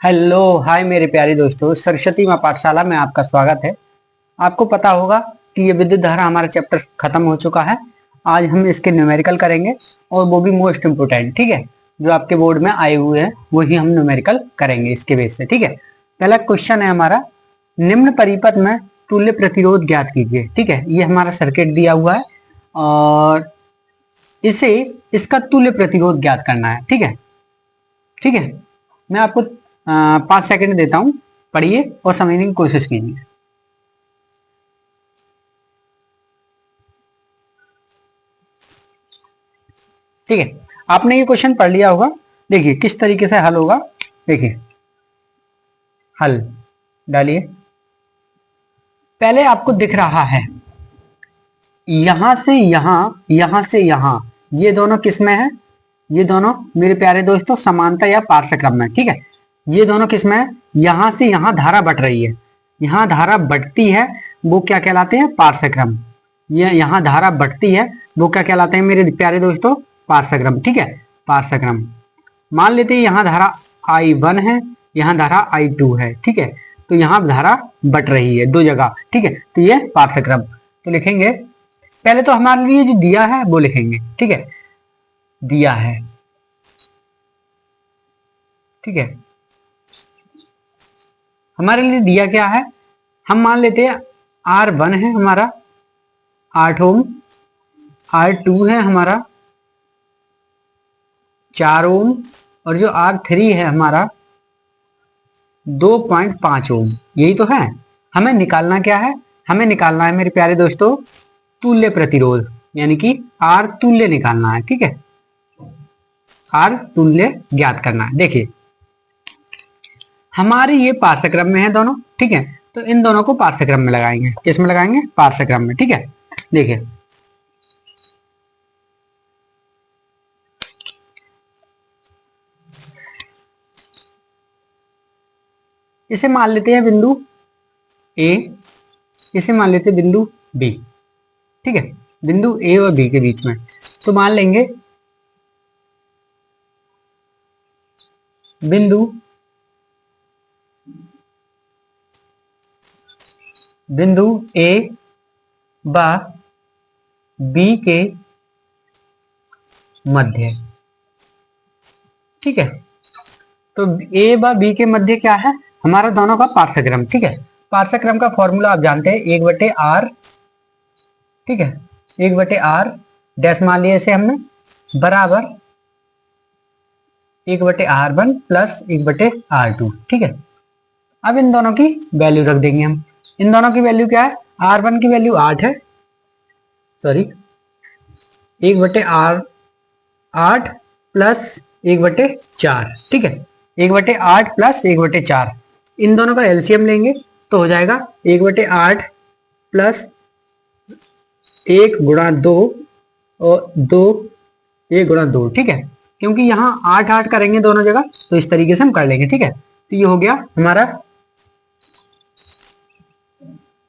Hello hi मेरे प्यारे दोस्तों, सरस्वती माँ पाठशाला में आपका स्वागत है। आपको पता होगा कि ये विद्युत धारा हमारा चैप्टर खत्म हो चुका है। आज हम इसके न्यूमेरिकल करेंगे और वो भी मोस्ट इम्पोर्टेंट, ठीक है। जो आपके बोर्ड में आए हुए हैं वही हम न्यूमेरिकल करेंगे इसके बेस से, ठीक है। पहला क्वेश्चन है हमारा, निम्न परिपथ में तुल्य प्रतिरोध ज्ञात कीजिए, ठीक है। ये हमारा सर्किट दिया हुआ है और इसे इसका तुल्य प्रतिरोध ज्ञात करना है, ठीक है। ठीक है, मैं आपको 5 सेकंड देता हूं, पढ़िए और समझने की कोशिश कीजिए। ठीक है, आपने ये क्वेश्चन पढ़ लिया होगा। देखिए किस तरीके से हल होगा। देखिए हल डालिए। पहले आपको दिख रहा है यहां से यहां, यहां से यहां, ये दोनों किस में है? ये दोनों मेरे प्यारे दोस्तों समांतर या पार्श्वक्रम में, ठीक है। ये दोनों किस में है? यहां से यहां धारा बट रही है, यहां धारा बढ़ती है, वो क्या कहलाते हैं? पार्श्वक्रम। ये यहां धारा बढ़ती है, वो क्या कहलाते हैं मेरे प्यारे दोस्तों? पार्श्वक्रम, ठीक है, पार्श्वक्रम। मान लेते हैं यहां धारा I1 है, यहां धारा I2 है, ठीक है। तो यहां धारा बट रही है दो जगह, ठीक है, तो ये पार्श्वक्रम। तो लिखेंगे, पहले तो हमारे लिए जो दिया है वो लिखेंगे, ठीक है। दिया है, ठीक है, हमारे लिए दिया क्या है? हम मान लेते हैं R1 है हमारा 8 ओम, R2 है हमारा 4 ओम, और जो R3 है हमारा 2.5 ओम। यही तो है। हमें निकालना क्या है? हमें निकालना है मेरे प्यारे दोस्तों तुल्य प्रतिरोध, यानी कि R तुल्य निकालना है, ठीक है। R तुल्य ज्ञात करना है। देखिए हमारे ये पार्श्वक्रम में है दोनों, ठीक है। तो इन दोनों को पार्श्वक्रम में लगाएंगे। किस में लगाएंगे? पार्श्वक्रम में, ठीक है। देखिए इसे मान लेते हैं बिंदु ए, इसे मान लेते हैं बिंदु बी, ठीक है, बिंदु ए और बी के बीच में। तो मान लेंगे बिंदु बिंदु ए व बी के मध्य, ठीक है। तो ए व बी के मध्य क्या है? हमारा दोनों का पार्श्वक्रम, ठीक है। पार्श्वक्रम का फॉर्मूला आप जानते हैं, 1/r, ठीक है, 1/r डैश मान लिया इसे हमने, बराबर 1/r1 प्लस 1/r2, ठीक है। अब इन दोनों की वैल्यू रख देंगे हम। इन दोनों की वैल्यू क्या है? R1 की वैल्यू 8 है, सॉरी 1/r8 प्लस 1/4, ठीक है, 1/8 प्लस 1/4। इन दोनों का एलसीएम लेंगे तो हो जाएगा 1/8 प्लस 1 × 2 और 2 1 × 2, ठीक है। क्योंकि यहाँ 8 8 करेंगे दोनों जगह, तो इस तरीके से हम कर लेंगे, ठीक है। तो ये हो गया हमारा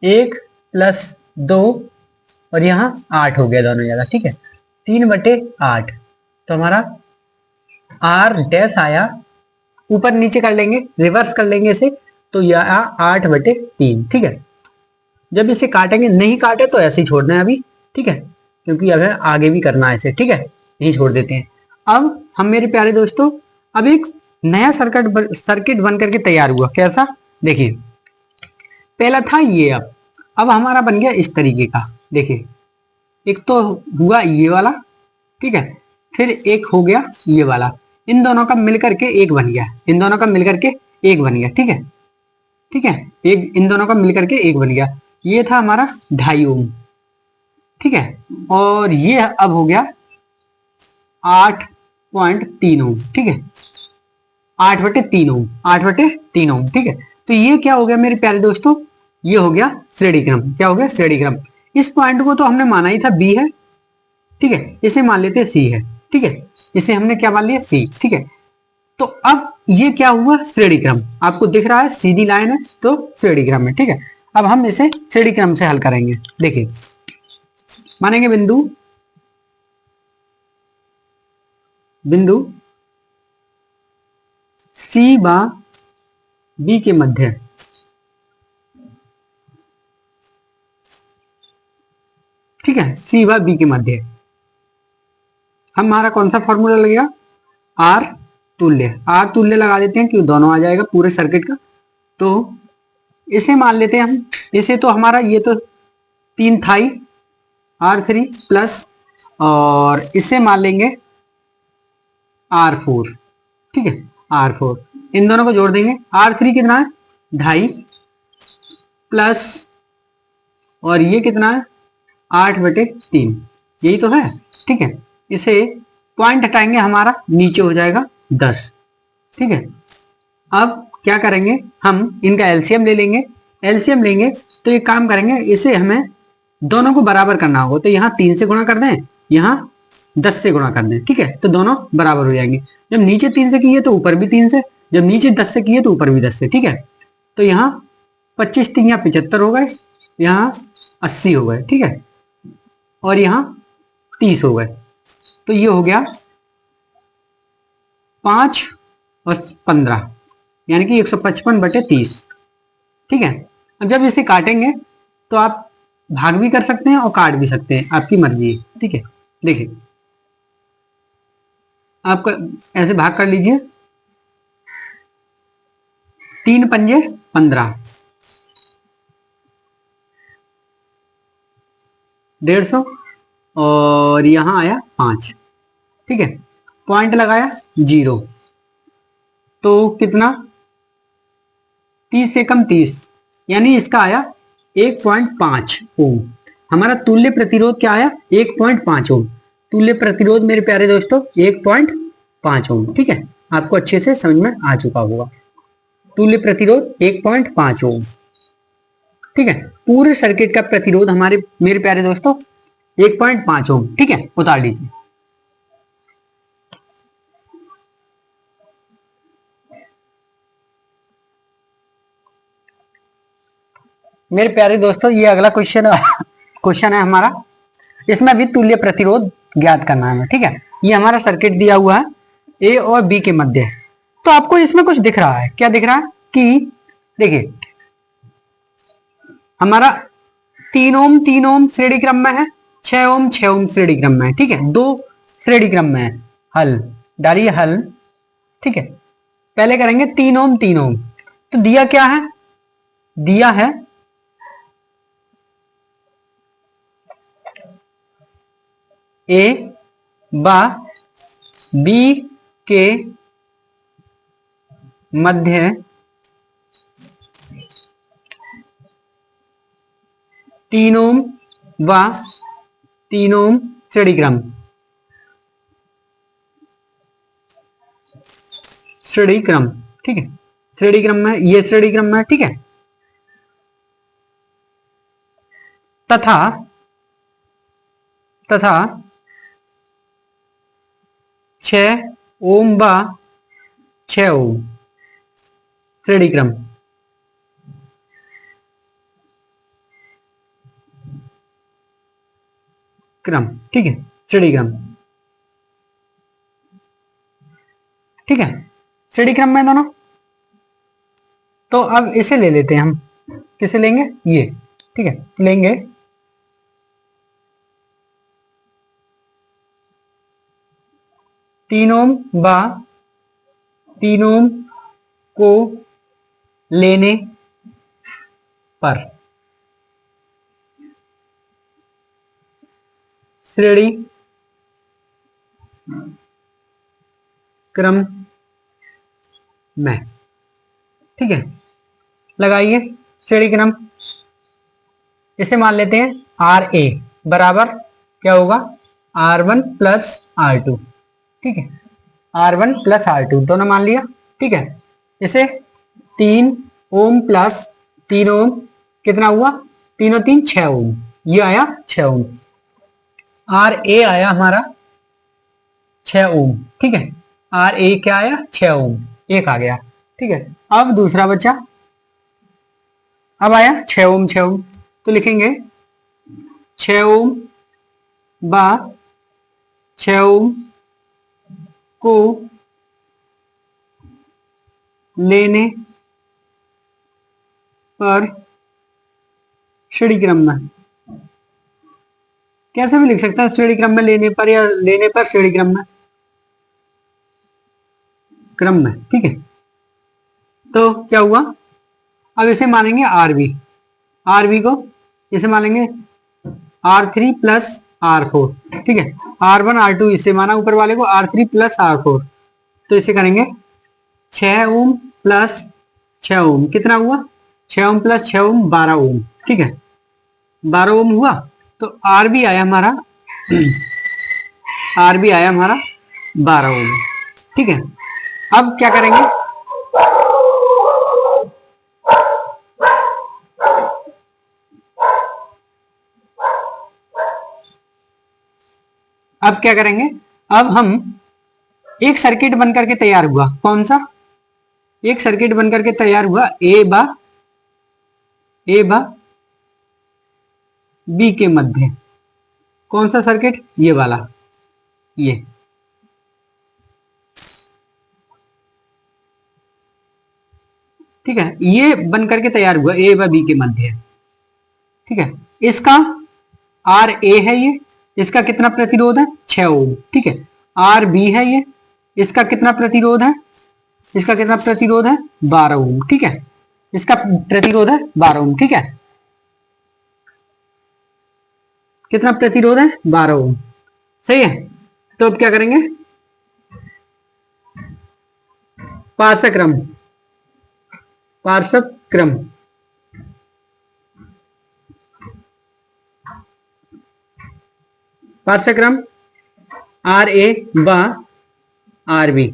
1 + 2 और यहाँ 8 हो गया दोनों जगह, ठीक है, 3/8। तो हमारा R डैश आया, ऊपर नीचे कर लेंगे, रिवर्स कर लेंगे इसे, तो यह 8/3, ठीक है। जब इसे काटेंगे, नहीं काटे तो ऐसे ही छोड़ना है अभी, ठीक है, क्योंकि अगर आगे भी करना है इसे, ठीक है, यही छोड़ देते हैं। अब हम मेरे प्यारे दोस्तों अब एक नया सर्किट बन करके तैयार हुआ। कैसा? देखिए पहला था ये, अब हमारा बन गया इस तरीके का। देखिए एक तो हुआ ये वाला, ठीक है, फिर एक हो गया ये वाला, इन दोनों का मिलकर के एक बन गया, इन दोनों का मिलकर के एक बन गया, ठीक है, ठीक है, एक इन दोनों का मिलकर के एक बन गया। ये था हमारा 2.5 ओम, ठीक है, और ये अब हो गया 8.3 ओम, ठीक है, 8/3 ओम, 8/3 ओम, ठीक है। तो ये क्या हो गया मेरे प्यारे दोस्तों? ये हो गया श्रेणी क्रम। क्या हो गया? श्रेणी क्रम। इस पॉइंट को तो हमने माना ही था बी है, ठीक है, इसे मान लेते हैं सी है, ठीक है, इसे हमने क्या मान लिया? सी, ठीक है। तो अब ये क्या हुआ? श्रेणी क्रम। आपको दिख रहा है सीधी लाइन है तो श्रेणी क्रम है, ठीक है। अब हम इसे श्रेणी क्रम से हल करेंगे। देखिए मानेंगे बिंदु बिंदु सी व बी के मध्य ठीक है, सी व बी के मध्य हमारा कौन सा फॉर्मूला लगेगा, आर तुल्य। आर तुल्य लगा देते हैं कि दोनों आ जाएगा पूरे सर्किट का। तो इसे मान लेते हैं हम, इसे तो हमारा ये तो 3 था ही, R3 प्लस, और इसे मान लेंगे R4, ठीक है, R4 इन दोनों को जोड़ देंगे। R3 कितना है 2.5 प्लस, और ये कितना है 8/3, यही तो है, ठीक है। इसे पॉइंट हटाएंगे, हमारा नीचे हो जाएगा 10, ठीक है। अब क्या करेंगे, हम इनका एलसीएम ले लेंगे। एलसीएम लेंगे तो ये काम करेंगे, इसे हमें दोनों को बराबर करना होगा। तो यहाँ 3 से गुणा कर दें, यहाँ 10 से गुणा कर दें, ठीक है, तो दोनों बराबर हो जाएंगे। जब नीचे 3 से किए तो ऊपर भी 3 से, जब नीचे 10 से किए तो ऊपर भी 10 से, ठीक है। तो यहाँ 25 3 75 हो गए, यहाँ 80 हो गए, ठीक है, और यहाँ 30 हो गए। तो ये हो गया 5 और 15 यानी कि 155/30, ठीक है। अब जब इसे काटेंगे तो आप भाग भी कर सकते हैं और काट भी सकते हैं, आपकी मर्जी है, ठीक है। देखिए आपका ऐसे भाग कर लीजिए, 3 पंजे 15, 150, और यहां आया 5, ठीक है। पॉइंट लगाया 0, तो कितना 30 से कम 30, यानी इसका आया 1.5 ओम। हमारा तुल्य प्रतिरोध क्या आया 1.5 ओम। तुल्य प्रतिरोध मेरे प्यारे दोस्तों 1.5 ओम, ठीक है, आपको अच्छे से समझ में आ चुका होगा। तुल्य प्रतिरोध 1.5 ओम, ठीक है। पूरे सर्किट का प्रतिरोध हमारे मेरे प्यारे दोस्तों 1.5 ओम, ठीक है, उतार लीजिए। मेरे प्यारे दोस्तों ये अगला क्वेश्चन है हमारा, इसमें भी तुल्य प्रतिरोध ज्ञात करना है, ठीक है। ये हमारा सर्किट दिया हुआ है ए और बी के मध्य, तो आपको इसमें कुछ दिख रहा है, क्या दिख रहा है कि देखिए हमारा 3 ओम श्रेणी क्रम में है, 6 ओम श्रेणी क्रम में है, ठीक है, 2 श्रेणी क्रम में है। हल डालिए हल, ठीक है। पहले करेंगे 3 ओम, तो दिया क्या है, दिया है ए बा बी के मध्य 3 ओम व 3 ओम श्रेणी क्रम, ठीक है, श्रेणी क्रम में, ये श्रेणी क्रम में, ठीक है। तथा 6 ओम व 6 ओम श्रेणी क्रम, ठीक है, श्रेणी क्रम, ठीक है, श्रेणी क्रम में दोनों। तो अब इसे ले लेते हैं हम, किसे लेंगे, ये, ठीक है, लेंगे 3 ओम व 3 ओम को लेने पर श्रेणी क्रम में, ठीक है, लगाइए श्रेणी क्रम। इसे मान लेते हैं आर ए बराबर क्या होगा R1 प्लस R2, ठीक है, R1 प्लस R2 दोनों मान लिया, ठीक है। इसे 3 ओम प्लस 3 ओम कितना हुआ, 3 और 3 6 ओम, ये आया 6 ओम। आर ए आया हमारा 6 ओम, ठीक है, आर ए क्या आया 6 ओम, एक आ गया, ठीक है। अब दूसरा बचा, अब आया 6 ओम, 6 ओम, तो लिखेंगे 6 ओम व 6 ओम को लेने पर श्रेणी क्रम में, कैसे भी लिख सकता है, श्रेणी क्रम में लेने पर या लेने पर श्रेणी क्रम में, ठीक है। तो क्या हुआ, अब इसे मानेंगे आरबी को इसे मानेंगे R3 प्लस R4, ठीक है। R1 R2 इसे माना ऊपर वाले को, R3 प्लस R4, तो इसे करेंगे 6 ओम प्लस 6 ओम, कितना हुआ 6 ओम प्लस 6 ओम 12 ओम, ठीक है। 12 ओम हुआ, तो आरबी आया हमारा 12 ओम, ठीक है। अब क्या करेंगे, अब हम एक सर्किट बनकर के तैयार हुआ, कौन सा, एक सर्किट बनकर के तैयार हुआ ए बा बी के मध्य, कौन सा सर्किट, ये वाला, ये, ठीक है। ये बनकर के तैयार हुआ ए बा बी के मध्य, ठीक है। इसका आर ए है, ये इसका कितना प्रतिरोध है 6 ओम, ठीक है। आर बी है, ये इसका कितना प्रतिरोध है, 12 ओम, ठीक है। इसका प्रतिरोध है 12 ओम, ठीक है। कितना प्रतिरोध है 12 ओम, सही है। तो अब क्या करेंगे, पार्श्व क्रम आर ए बा आर बी,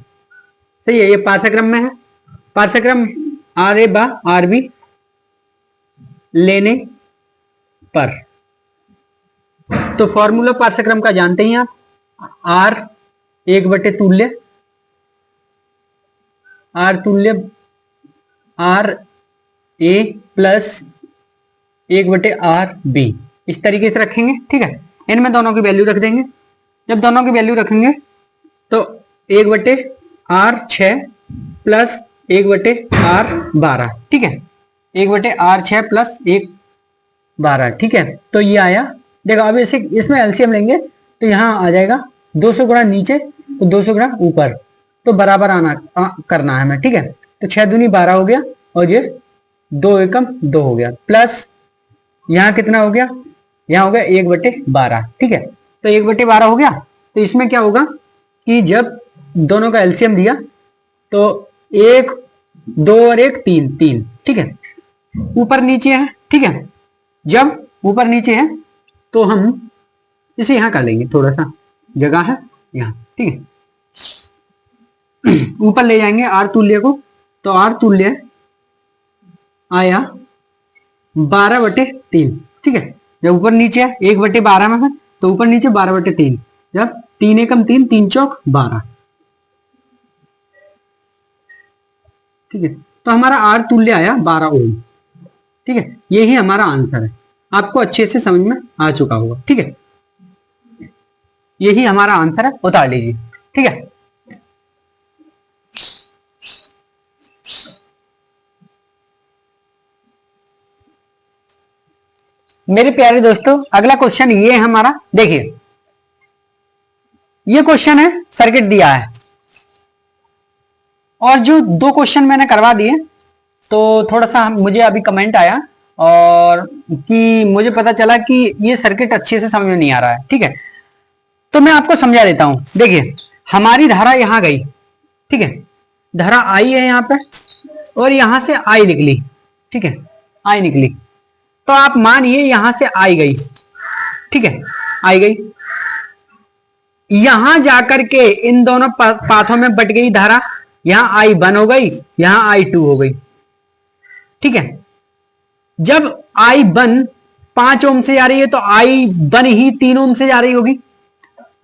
सही है। ये पार्श्व क्रम में है, पार्श्व क्रम आर ए बा आर बी लेने पर, तो फॉर्मूला पार्श्व क्रम का जानते हैं आप, आर 1/तुल्य आर ए प्लस 1/आर बी, इस तरीके से रखेंगे, ठीक है। इनमें दोनों की वैल्यू रख देंगे, जब दोनों की वैल्यू रखेंगे तो 1/R6 प्लस 1/R12, ठीक है। 1/R6 प्लस 1/12, ठीक है। तो ये आया, देखो अब इसे इसमें एलसीएम लेंगे तो यहाँ आ जाएगा 200 गुणा नीचे तो 200 गुणा ऊपर, तो बराबर करना है हमें, ठीक है। तो 6 दूनी 12 हो गया और ये 2 एकम 2 हो गया, प्लस यहाँ कितना हो गया, यहाँ हो गया 1/12, ठीक है। तो 1/12 हो गया, तो इसमें क्या होगा कि जब दोनों का एलसीएम दिया तो 1 2 और 1 3, ठीक है। ऊपर नीचे है, ठीक है। जब ऊपर नीचे है तो हम इसे यहां कर लेंगे, थोड़ा सा जगह है यहाँ, ठीक है। ऊपर ले जाएंगे आर तुल्य को, तो आर तुल्य आया 12/3, ठीक है। जब ऊपर नीचे है 1/12 में है तो ऊपर नीचे 12/3, जब 3 एकम 3, 3 चौक 12, ठीक है। तो हमारा आर तुल्य आया 12 ओम, ठीक है। यही हमारा आंसर है, आपको अच्छे से समझ में आ चुका होगा, ठीक है। यही हमारा आंसर है, उतार लीजिए, ठीक है। मेरे प्यारे दोस्तों, अगला क्वेश्चन ये है हमारा, देखिए ये क्वेश्चन है, सर्किट दिया है और जो 2 क्वेश्चन मैंने करवा दिए, तो थोड़ा सा मुझे अभी कमेंट आया और कि मुझे पता चला कि ये सर्किट अच्छे से समझ में नहीं आ रहा है, ठीक है। तो मैं आपको समझा देता हूं, देखिए हमारी धारा यहां गई, ठीक है। धारा आई है यहां पे और यहां से आई निकली, ठीक है, आई निकली। तो आप मानिए यहां से आई गई, ठीक है, आई गई, यहां जाकर के इन दोनों पाथों में बट गई धारा, यहां I1 हो गई, यहां I2 हो गई, ठीक है। जब I1 5 ओम से जा रही है तो I1 ही 3 ओम से जा रही होगी,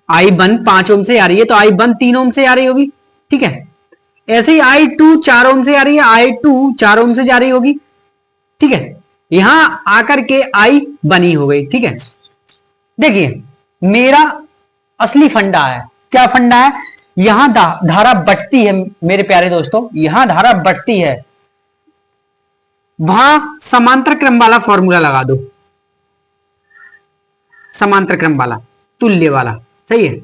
I1 5 ओम से आ रही है तो I1 3 ओम से आ रही होगी, ठीक है। ऐसे ही I2 4 ओम से आ रही है, I2 4 ओम से जा रही होगी, ठीक है। यहां आकर के I बनी हो गई, ठीक है। देखिए मेरा असली फंडा है, क्या फंडा है, यहां धारा बढ़ती है मेरे प्यारे दोस्तों, यहां धारा बढ़ती है, वहां समांतर क्रम वाला फॉर्मूला लगा दो, समांतर क्रम वाला, तुल्य वाला, सही है,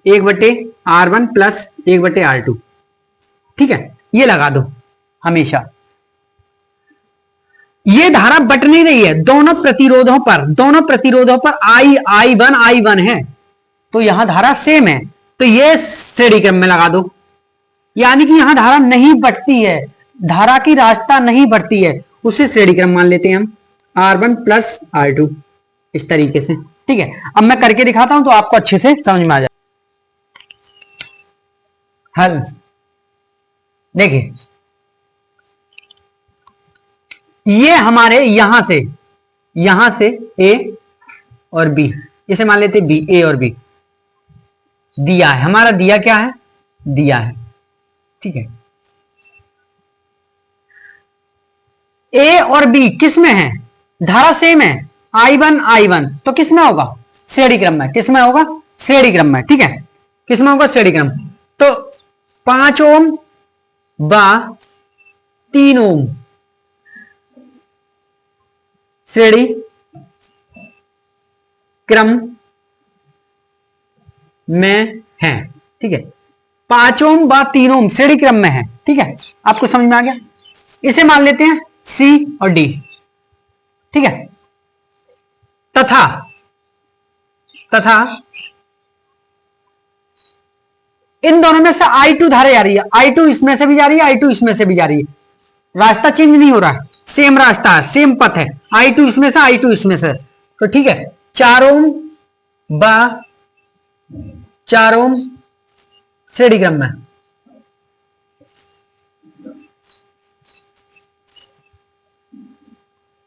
1/R1 प्लस 1/R2, ठीक है, ये लगा दो हमेशा। ये धारा बट नहीं रही है, दोनों प्रतिरोधों पर I1 है, तो यहां धारा सेम है, तो ये श्रेणी क्रम में लगा दो, यानी कि यहां धारा नहीं बढ़ती है, धारा की रास्ता नहीं बढ़ती है, उसे श्रेणी क्रम मान लेते हैं हम, R1 प्लस R2, इस तरीके से, ठीक है। अब मैं करके दिखाता हूं तो आपको अच्छे से समझ में आ जाए। हल देखिए, ये हमारे यहां से A और B, इसे मान लेते B, A और B दिया है, हमारा दिया क्या है, दिया है, ठीक है। A और B किस में है, धारा सेम है, I1 तो किस में होगा, श्रेणी क्रम में, किस में होगा, श्रेणी क्रम में, ठीक है, किस में होगा, श्रेणी क्रम। तो 5 ओम बा 3 ओम श्रेणी क्रम में है, ठीक है, 5 ओम बा 3 ओम श्रेणी क्रम में है, ठीक है, आपको समझ में आ गया। इसे मान लेते हैं C और D, ठीक है। तथा इन दोनों में से I2 धारा जा रही है, I2 इसमें से भी जा रही है, I2 इसमें से भी जा रही है, रास्ता चेंज नहीं हो रहा, सेम रास्ता है, सेम पथ है, I2 इसमें से, I2 इसमें से, तो ठीक है, 4 ओम बा 4 ओम श्रेणी क्रम में,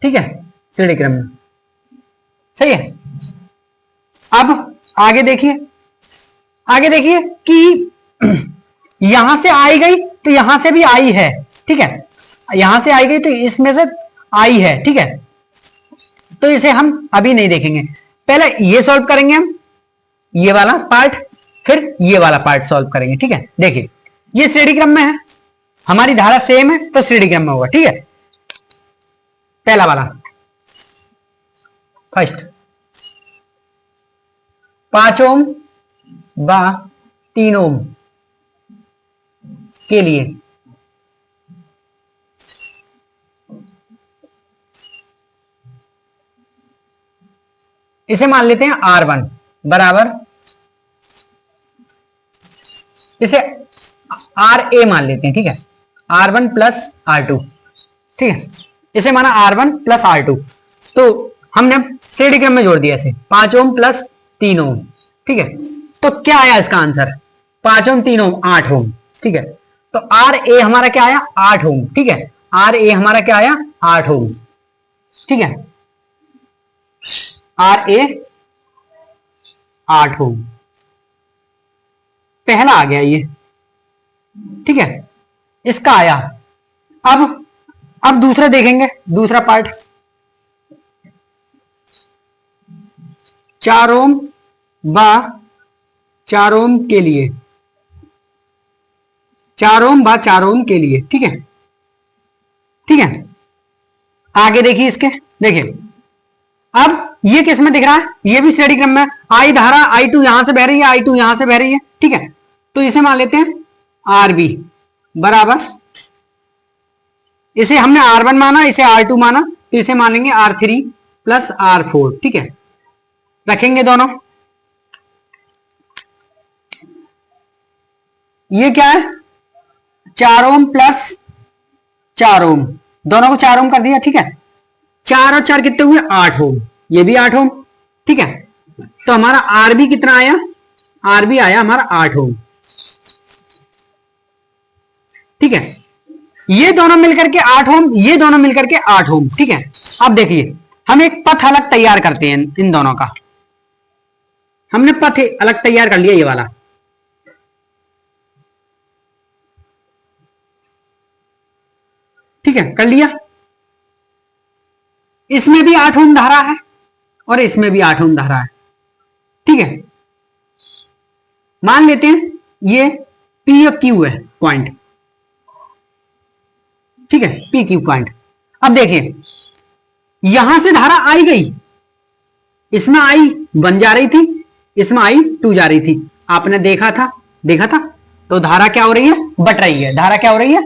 ठीक है, श्रेणी क्रम में, सही है। अब आगे देखिए कि यहां से आई गई तो यहां से भी आई है, ठीक है, यहां से आई गई तो इसमें से आई है, ठीक है, तो इसे हम अभी नहीं देखेंगे, पहले ये सॉल्व करेंगे हम, ये वाला पार्ट, फिर ये वाला पार्ट सॉल्व करेंगे, ठीक है। देखिए ये श्रेणी क्रम में है, हमारी धारा सेम है तो श्रेणी क्रम में होगा, ठीक है। पहला वाला फर्स्ट 5 ओम बा 3 ओम के लिए इसे मान लेते हैं R1 बराबर, इसे RA मान लेते हैं, ठीक है, R1 प्लस R2, ठीक है, इसे माना R1 प्लस R2, तो हमने श्रेणी क्रम में जोड़ दिया इसे, 5 ओम प्लस 3 ओम, ठीक है, तो क्या आया इसका आंसर, 5 ओम 3 ओम 8 ओम, ठीक है, तो RA हमारा क्या आया, 8 ओम, ठीक है, RA हमारा क्या आया, 8 ओम, ठीक है, RA 8 ओम, पहला आ गया ये, ठीक है, इसका आया। अब दूसरा देखेंगे, दूसरा पार्ट 4 ओम बा 4 ओम के लिए, 4 ओम बा 4 ओम के लिए, ठीक है, ठीक है। आगे देखिए इसके, देखिए अब ये किस में दिख रहा है, ये भी श्रेणी क्रम में, आई धारा I2 यहां से बह रही है, I2 यहां से बह रही है, ठीक है, तो इसे मान लेते हैं RB बराबर, इसे हमने R1 माना, इसे R2 माना, तो इसे मानेंगे R3 प्लस R4, ठीक है, रखेंगे दोनों, ये क्या है, 4 ओम प्लस 4 ओम, दोनों को 4 ओम कर दिया, ठीक है, 4 और 4 कितने हुए, 8 ओम, ये भी 8 ओम, ठीक है, तो हमारा RB कितना आया, RB आया हमारा 8 ओम, ठीक है, ये दोनों मिलकर के 8 ओम, ये दोनों मिलकर के 8 ओम, ठीक है। अब देखिए हम एक पथ अलग तैयार करते हैं इन दोनों का, हमने पथ अलग तैयार कर लिया, ये वाला, ठीक है, कर लिया, इसमें भी 8 ओम धारा है और इसमें भी 8 ओम धारा है, ठीक है, मान लेते हैं ये P और Q है पॉइंट, ठीक है, P Q पॉइंट। अब देखिए यहां से धारा आई गई, इसमें आई 1 जा रही थी, इसमें आई 2 जा रही थी, आपने देखा था तो धारा क्या हो रही है, बट रही है। धारा क्या हो रही है,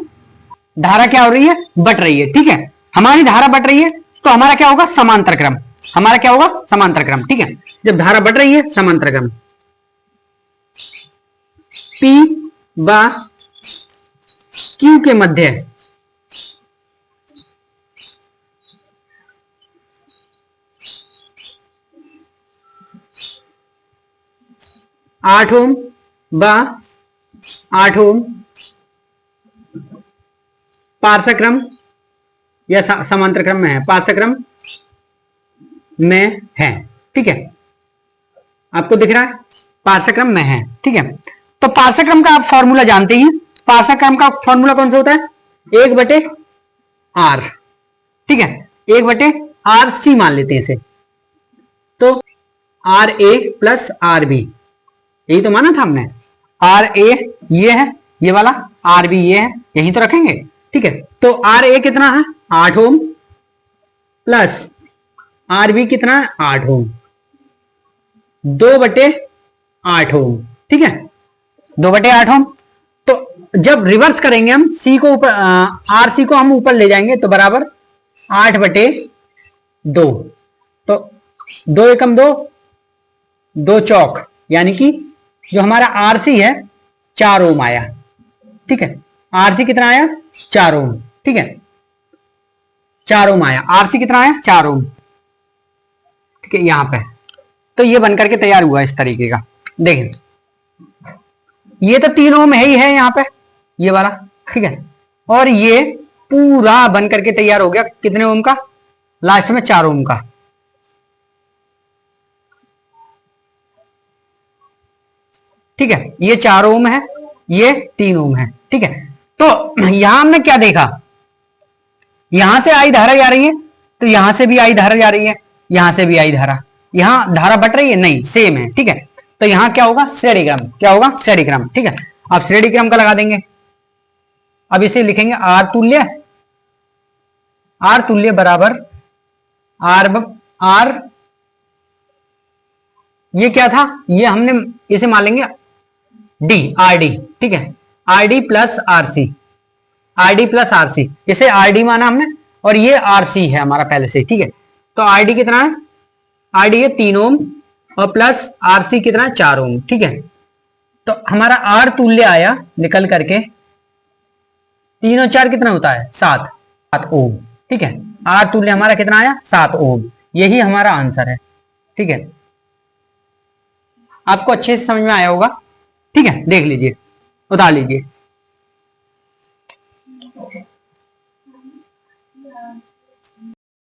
धारा क्या हो रही है, बट रही है। ठीक है, हमारी धारा बट रही है तो हमारा क्या होगा, समांतर क्रम। हमारा क्या होगा, समांतर क्रम। ठीक है, जब धारा बट रही है समांतर क्रम। P व Q के मध्य 8 ओम व 8 ओम पार्श्व क्रम या समांतर क्रम में है, पार्श्व क्रम में है। ठीक है, आपको दिख रहा है पार्श्व क्रम में है। ठीक है, तो पार्श्व क्रम का आप फॉर्मूला जानते ही, पार्श्व क्रम का फॉर्मूला कौन सा होता है, 1/r। ठीक है, 1/rc मान लेते हैं इसे, तो RA प्लस RB, यही तो माना था हमने। RA ये है, ये वाला RB ये है, यही तो रखेंगे। ठीक है, तो RA कितना है, 8 ओम प्लस RB कितना है, 8 ओम, 2/8 ओम। ठीक है, 2/8 ओम। तो जब रिवर्स करेंगे हम C को ऊपर, RC को हम ऊपर ले जाएंगे तो बराबर 8/2, तो 2 एकम 2, 2 चौक, यानी कि जो हमारा RC है 4 ओम आया। ठीक है, RC कितना आया, 4 ओम। ठीक है, 4 ओम आया, RC कितना आया, 4 ओम। ठीक है, यहां पे तो ये बनकर के तैयार हुआ इस तरीके का। देखें ये तो 3 ओम है ही है यहां पे, ये वाला। ठीक है, और ये पूरा बनकर के तैयार हो गया कितने ओम का, लास्ट में 4 ओम का। ठीक है, ये 4 ओम है, ये 3 ओम है। ठीक है, तो यहां हमने क्या देखा, यहां से आई धारा जा रही है, तो यहां से भी आई धारा जा रही है, यहां से भी आई धारा, यहां धारा बट रही है नहीं, सेम है। ठीक है, तो यहां क्या होगा, श्रेणी क्रम। क्या होगा, श्रेणी क्रम। ठीक है, अब श्रेणी क्रम का लगा देंगे। अब इसे लिखेंगे आर तुल्य, आर तुल्य बराबर आर, ये क्या था, ये हमने इसे मान लेंगे डी, आर डी। ठीक है, R D plus R C, R D plus R C, इसे आर डी माना हमने, और ये आर सी है हमारा पहले से। ठीक है, तो आर डी कितना है, आर डी है 3 ओम, और प्लस आर सी कितना है, 4 ओम। ठीक है, तो हमारा आर तुल्य आया निकल करके 3 और 4 कितना होता है, 7 ओम। ठीक है, आर तुल्य हमारा कितना आया, 7 ओम। यही हमारा आंसर है। ठीक है, आपको अच्छे से समझ में आया होगा। ठीक है, देख लीजिए, उतार लीजिए।